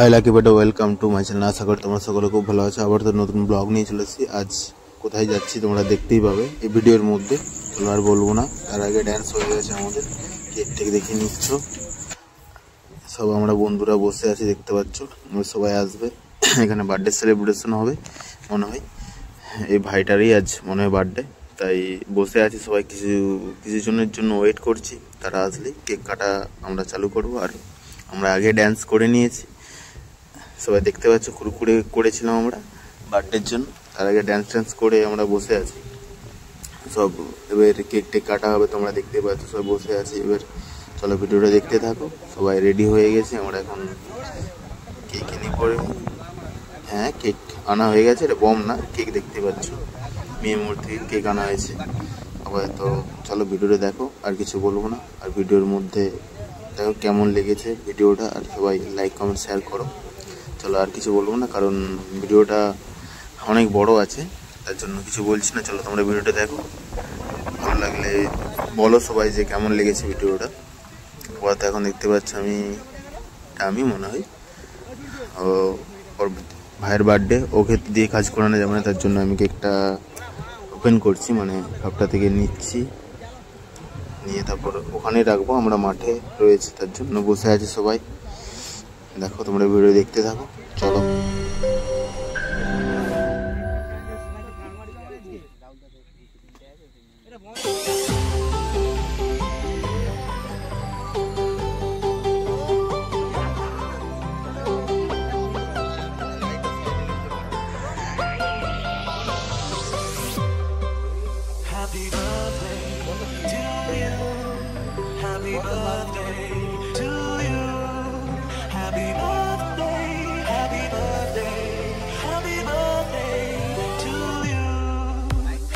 High lucky বেটা, welcome to my channel. আশা করি তোমরা সকলে খুব ভালো আছো। আবার তো নতুন ব্লগ নিয়ে চলেছি। আজ কোথায় যাচ্ছি তোমরা দেখতেই পাবে এই ভিডিওর মধ্যে, চলো আর বলবো না। তার আগে ড্যান্স হয়ে গেছে আমাদের, কেক টেক দেখে নিচ্ছ। সব আমরা বন্ধুরা বসে আছি, দেখতে পাচ্ছ। আমরা সবাই আসবে, এখানে বার্থডে সেলিব্রেশন হবে মনে হয়। এই ভাইটারই আজ মনে হয় বার্থডে, তাই বসে আছি সবাই। কিছু জনের জন্য ওয়েট করছি, তারা আসলেই কেক কাটা আমরা চালু করবো। আর আমরা আগে ড্যান্স করে নিয়েছি, সবাই দেখতে পাচ্ছ। কুরকুরে করেছিলাম আমরা বার্থডের জন্য, তার আগে ড্যান্স করে আমরা বসে আছি সব। এবার কেক টেক কাটা হবে, তোমরা দেখতে পাচ্ছ সবাই বসে আছি। এবার চলো ভিডিওটা দেখতে থাকো। সবাই রেডি হয়ে গেছে, আমরা এখন কেক এনে পরে। হ্যাঁ, কেক আনা হয়ে গেছে। এটা বম না, কেক দেখতে পাচ্ছ, মেয়ে মূর্তি কেক আনা হয়েছে আবার। তো চলো ভিডিওটা দেখো, আর কিছু বলবো না। আর ভিডিওর মধ্যে দেখো কেমন লেগেছে ভিডিওটা, আর সবাই লাইক কমেন্ট শেয়ার করো। চলো আর কিছু বলবো না, কারণ ভিডিওটা অনেক বড় আছে, তার জন্য কিছু বলছি না। চলো তোমরা ভিডিওটা দেখো, ভালো লাগলে বলো সবাই যে কেমন লেগেছে ভিডিওটা। ওরা তো এখন দেখতে পাচ্ছ আমি মনে হয় ওর ভাইয়ের বার্থডে, ওকে দিয়ে কাজ করানো যাবে না, তার জন্য আমি কেকটা ওপেন করছি, মানে কাপটা থেকে নিচ্ছি, নিয়ে তারপর ওখানেই রাখবো। আমরা মাঠে রয়েছি, তার জন্য বসে আছি সবাই। দেখো তোমরা ভিডিও দেখতে থাকো, চলো। Happy birthday to you. Happy birthday to you. Happy birthday, happy birthday, happy birthday to you.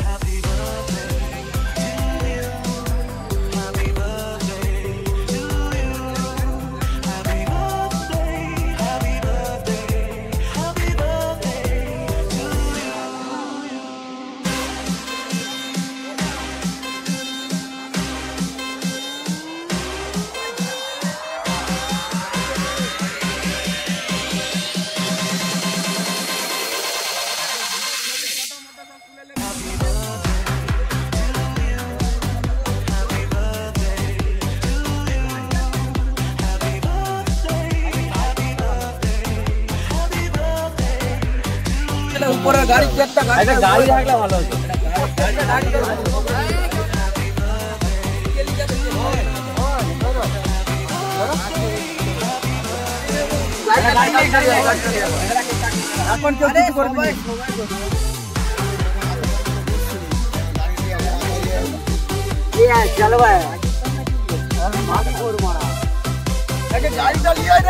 Happy birthday to you. Happy birthday to you. Happy birthday, happy birthday, happy birthday to you. উপরে গাড়ি একটা গাড়ি থাকলে ভালো হতো। এখন কেউ কিছু করবে না। চলো ভাই, গাড়ি চালিয়ে আয়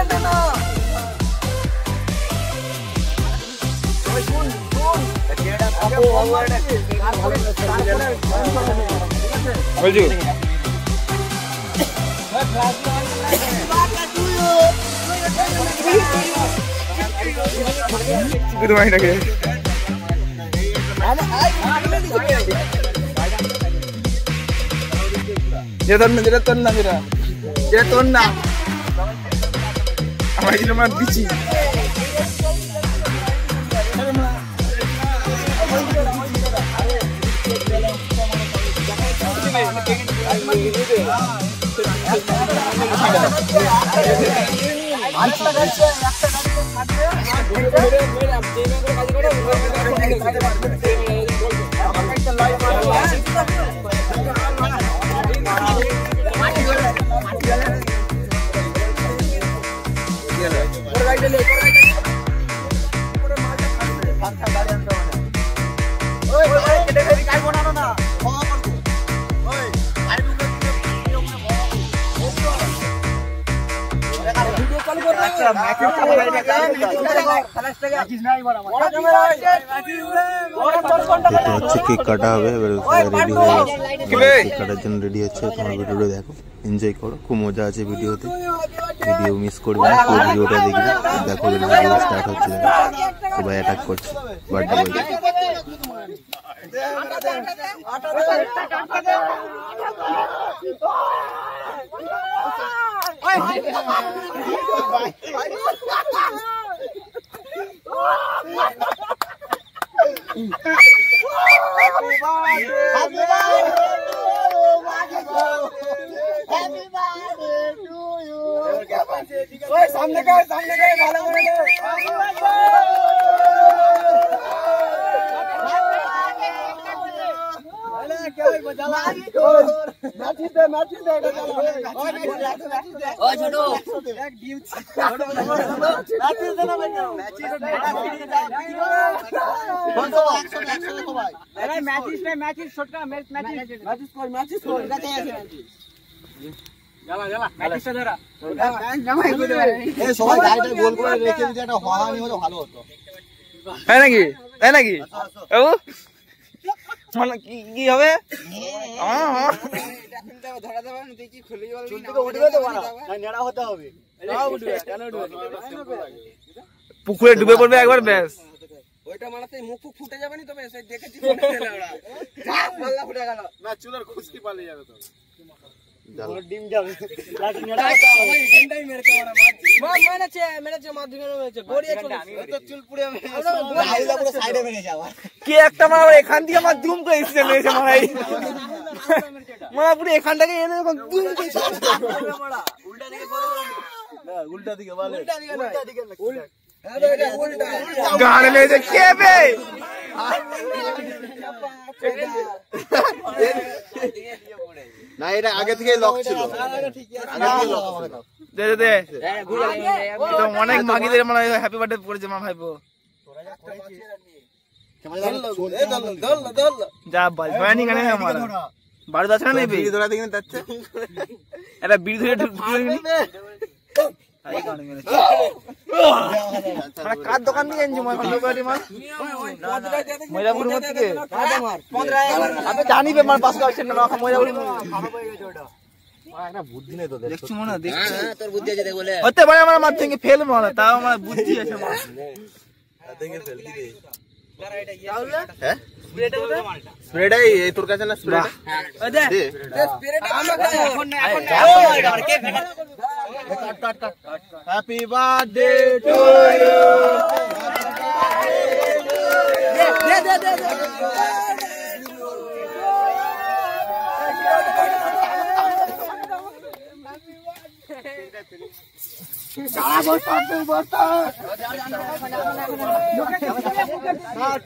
না। আমার দিচ্ছি কেক কাটা হবে। এবার রেডি হয়ে গেছে, কেক কাটার জন্য রেডি হচ্ছে। তোমরা ভিডিওটা দেখো, এনজয় করো, খুব মজা আছে ভিডিওতে। ভিডিও মিস করবে না, পুরো ভিডিওটা দেখবে। দেখো ভিডিও স্টার্ট হচ্ছে, সবাই অ্যাটাক করছে বার্থডে বয়। सामने का ভালো করে সবাই গাড়িটা গোল করে রেখে দিতে একটা হওয়ানি হলে ভালো হতো। তাই নাকি মানে কি হবে পুকুরে ডুবে পড়বে একবার ব্যাস ওইটা মারাতে মুখ ফুটে যাবে না তবে দেখেছি ফুটে গেল না চুলার খুশকি পালিয়ে যাবে তো ডিম যাবে ডিমটাই মেরেছে মেরেছে মাধ্যমে মেরেছে গড়িয়ে চলে তো চুল পুড়ে গাড়িটা পুরো সাইডে মেরেছে আবার কি একটা মারা এখান দিয়ে আমার দুম করে এসে মেরেছে মারাই মারা পুরো এখান থেকে এনে যখন দুম করে মারা উল্টা দিকে করে না উল্টা দিকে বলে উল্টা দিকে উল্টা গানে মেরেছে কে বে না এটা আগে থেকে লক ছিল দে দে তো অনেক মাগিদের মানে হ্যাপি বার্থডে করেছে মা ভাইপো যা বাজবানি গানে আমার বাড়ি যাচ্ছে না বিড়ি ধরা দিকে যাচ্ছে এটা বিড়ি ধরে ঢুকে আই গানে মেরেছে মানে কার দোকান থেকে এনেছি মই ভালো বাড়ি মাল ময়দাপুর মত থেকে আপনি জানিবে মার পাস কাছে না ময়দাপুর একটা বুদ্ধি নেই তো দেখছি মনে দেখছি তোর বুদ্ধি আছে দেখ বলে হতে পারে আমার মার থেকে ফেল মারা তাও আমার বুদ্ধি আছে মার থেকে ফেল দি রে হ্যাঁ স্প্রেটাই এই তোর কাছে না স্প্রেটা ওই দে স্প্রেটা আমাকে এখন না কে cut happy birthday to you দে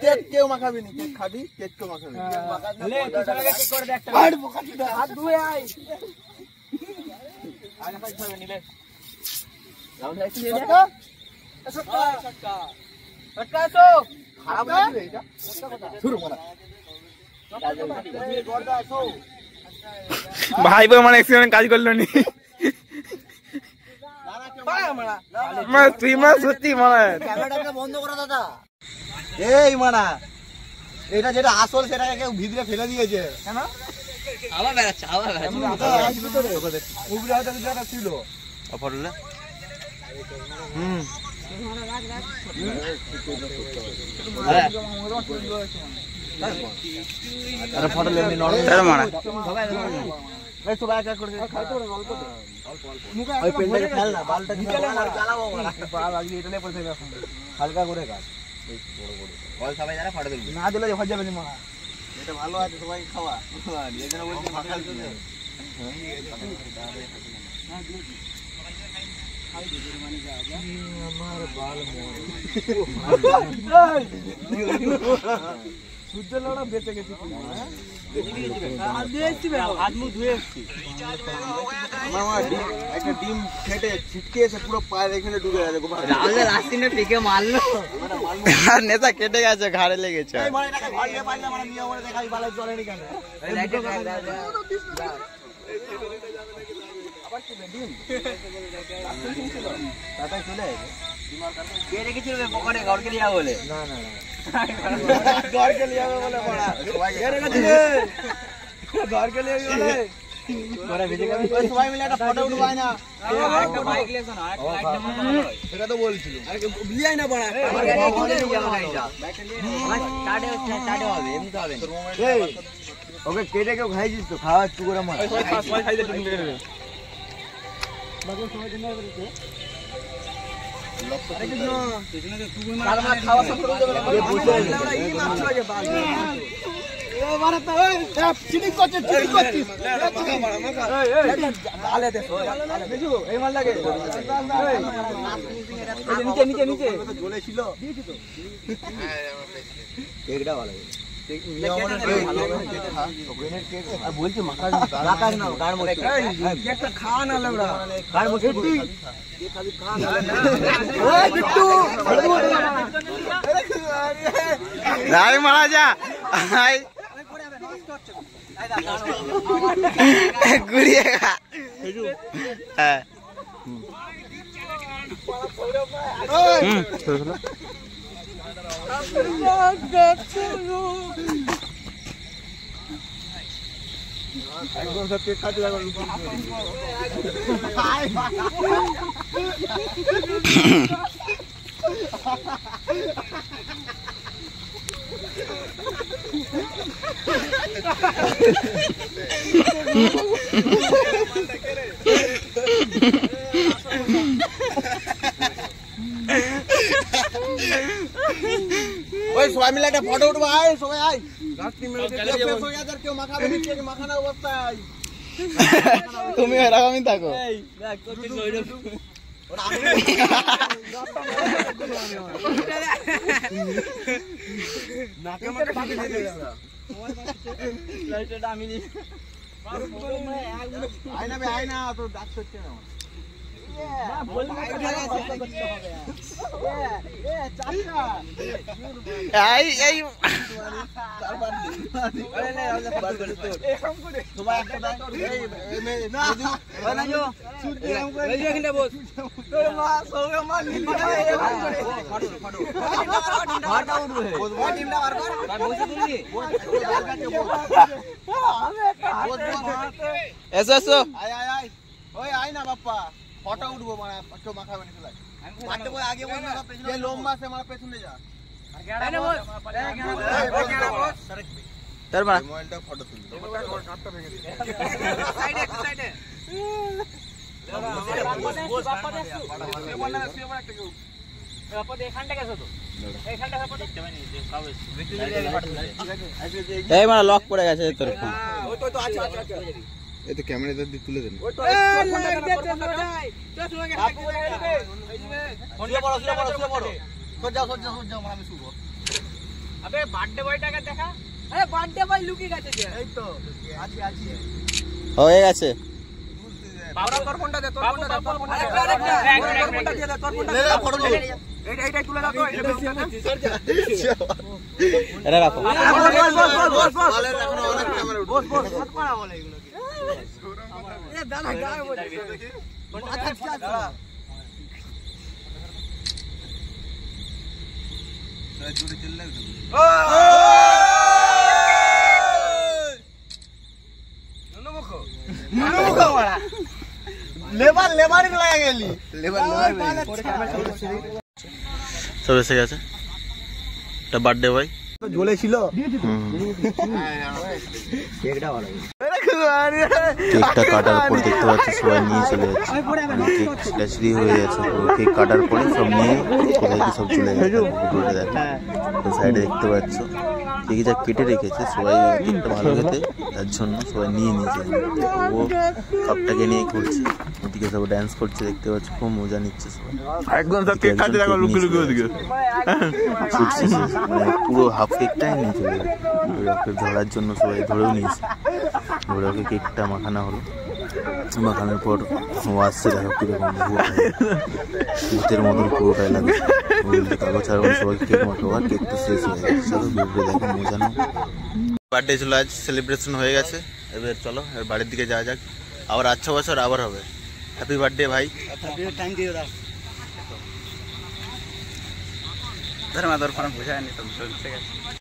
কেক কেউ মাখাবি নি কেক খাবি কেক কেউ মাখাবি হাত ধুয়ে আয় ভাই বই মানে এক্সিডেন্ট কাজ করলো নি তুই মা সত্যি মানে ক্যামেরাটা বন্ধ করো দাদা এই মানা এটা যেটা আসল সেটাকে কেউ ভিতরে ফেলে দিয়েছে কেন আবার বেড়াচ্ছে উপরে হয়তো যেটা ছিল ফটোটা আরে ফটো লেমনি নরমাল মারা এই সবাই এক এক করে খাই তো অল্প ওই পেনটাকে ফেল না বালটা নিচে চালাবো বাল লাগি এটা নিয়ে পড়তে এখন হালকা করে কাট এই বড় বড় বল সবাই যারা ফটো তুলবে না দিলে হয়ে যাবে না মা এটা ভালো আছে সবাই খাওয়া এখানে বলছি মাখাল তো আমার বাল সূর্য লড়া বেঁচে গেছি একটা ডিম ফেটে ছিটকে এসে পুরো পায়ের এখানে ঢুকে গেছে মারলো নেতা কেটে গেছে ঘাড়ে লেগেছে বলে না না घर के लिए बोले बड़ा घर के लिए बोले তোরা ভিজে গেলি সবাই মিলে একটা ফটো উঠবাই না একটা বাইক লেছো না একটা লাইট নামানো সেটা তো বলছিল আরে লিয়াই না বড়া স্টার্ট হবে এমনি তো হবে এই ওকে কেটে কেউ খাইছিস তো খাওয়া একটু করে মার সবাই খাই দে তুমি বলছি খাওয়া না রাই মারা যা ঘুরিয়ে খা হ্যাঁ ওই সবাই মিলে একটা ফটো উঠবো আয় সবাই আয় কেউ মাখাবে মাখানোর অবস্থায় তুমি এরকমই থাকো আয় না তো ডাক হচ্ছে না এসো এসো ওই আয় না বাপ্পা ফটো উঠবো মানে একটু মাখাবে না চলে মারতে বই আগে বল না পেছনে লম্বা আছে মানে পেছনে যা তার মানে মোবাইলটা ফটো তুল সাইডে সাইডে বাপ্পা দেখছো বাপ্পা এখানটা গেছো তো এইখানটা বাপ্পা দেখতে পাইনি যে কাবে এই মানে লক পড়ে গেছে তোর ফোন ওই তো আচ্ছা আচ্ছা আচ্ছা এই তো ক্যামেরাটা দিয়ে তুলে দেন ওই তো লাইট দে তো ভাই তো তোমাকে হাতে দে শুয়ে পড়ো সর যাও আমি শুবো আবে বার্থডে বয়টাকে দেখা আরে বার্থডে বয় লুকিয়ে গেছে যে এই তো আছি হয়ে গেছে বাবরা তোর ফোনটা দে তোর ফোনটা দিয়ে দে তোর ফোনটা লে ফটো লে এইটাই তুলে দাও তো এটা রাখো বস পাড়া বলে এগুলো এ দাদা গায়ে বলে আচ্ছা দাদা জুড়ে চললে লেবার লাগা গেলি সব এসে গেছে এটা বার্থডে বয় জ্বলেছিল কেকটা কাটার পর দেখতে পাচ্ছি সবাই নিয়ে চলে যাচ্ছে কেক স্ল্যাশরি হয়ে যাচ্ছে কেক কাটার পরে সব নিয়ে কোথায় কি সব চলে যাচ্ছে ভিডিওটা দেখো সাইডে দেখতে পাচ্ছ কেক যা কেটে রেখেছে সবাই কেকটা ভালো খেতে তার জন্য সবাই নিয়ে নিয়েছে ও কাপটাকে নিয়ে করছে ওদিকে সব ড্যান্স করছে দেখতে পাচ্ছ খুব মজা নিচ্ছে সবাই একদম সব কেক কাটতে দেখো লুকি লুকি ওদিকে ছুটছে মানে পুরো হাফ কেকটাই নিয়ে চলে গেছে ওকে ধরার জন্য সবাই ধরেও নিয়েছে ধরে ওকে কেকটা মাখানো হলো মাখানোর পর ও আসছে দেখো কীরকম ভূতের মতন পুরোটাই লাগে কাগজ আর সবাই কেক মাখাবো আর কেক তো শেষ হয়ে গেছে চলো বেরোবে দেখো মজা নাও বার্থডে ছিল আজ সেলিব্রেশন হয়ে গেছে এবার চলো এবার বাড়ির দিকে যাওয়া যাক আবার 8 বছর আবার হবে হ্যাপি বার্থডে ভাই টাইম দিয়ে দাও ধর মা তোর ফোন বুঝায়নি তো ঠিক আছে